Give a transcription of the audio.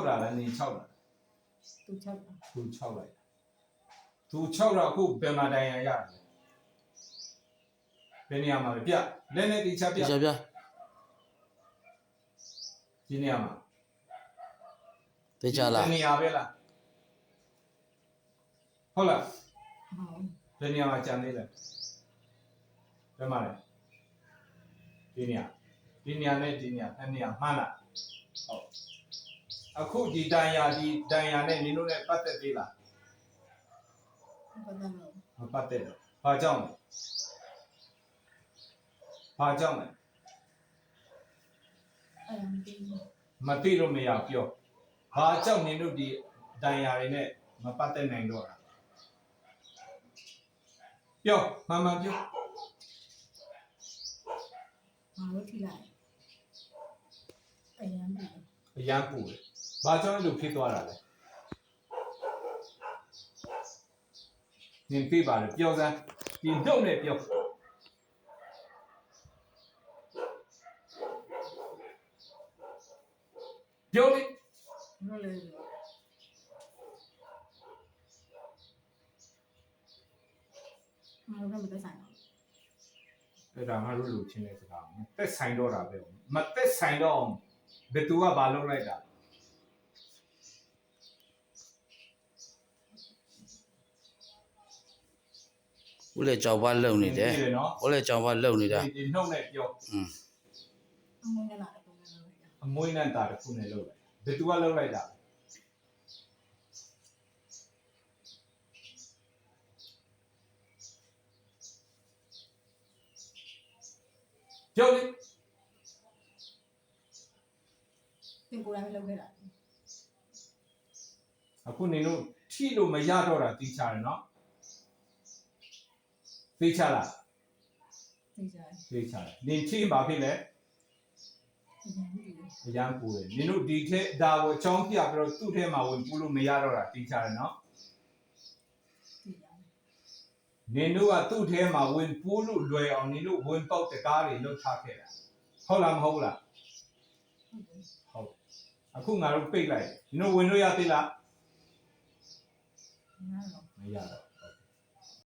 了，你超了，都超了，都超了，后别嘛单呀呀，别你嘛别，来来地下别，今年嘛，对家了，别你呀别了，好了，别你嘛讲你了，别嘛嘞，今年呢今年，那你呀慢了，好，အခုဒီတန်ရာနဲ့နင်တို့နဲ့ပတ်သက်သေးလားမပတ်သက်တော့ဘာကြောင့်လဲမသိလို့မရပြောဘာကြောင့်နင်တို့ဒီတန်ရာတွေနဲ့မပတ်သက်နိုင်တော့တာပြောမှန်ပြောငါတို့ထိလိုက်အရန်ပြီအရန်ပူတယ်ဘာကြောင့်လို့ဖြစ်သွားတာလဲနင်ပြပါလေပြောစမ်းဒီနှုတ်နဲ့ပြောပြောလေ လို့လေငါတို့ကမသက်ဆိုင်တော့အဲ့ဒါငါတို့လူချင်းတဲ့စကားမသက်ဆိုင်တော့တာပဲမသက်ဆိုင်တော့ဘယ်သူကဘာလုပ်လိုက်တာဦးလေကြောက်ပါလုံနေတယ်ဦးလေကြောက်ပါလုံနေတာ ဒီနှုတ်နဲ့ပြောအမွှေးနဲ့တာတစ်ခုနဲ့လုပ်လိုက်ဘယ်သူကလုပ်လိုက်တာပြောလေသင်ကိုယ်တိုင်လုပ်ခဲ့တာအခုနင်တို့ထိလို့မရတော့တာသိချတယ်နော်သိချလားသိချတယ်နင်ထိပါဖြစ်လေအရန်ပူတယ်နင်တို့ဒီထက်ဒါကိုအချောင်းပြပြီးတော့သူ့ထဲမှာဝင်ပူလို့မရတော့တာသိချတယ်နော်နင်တို့ကသူ့ထဲမှာဝင်ပူးလို့လွယ်အောင်နင်တို့ဝင်ပေါက်တကားတွေလှုပ်ထားခဲ့တာဟုတ်လားမဟုတ်လားဟုတ်အခုငါတို့ပိတ်လိုက်နင်တို့ဝင်လို့ရသေးလားမရတော့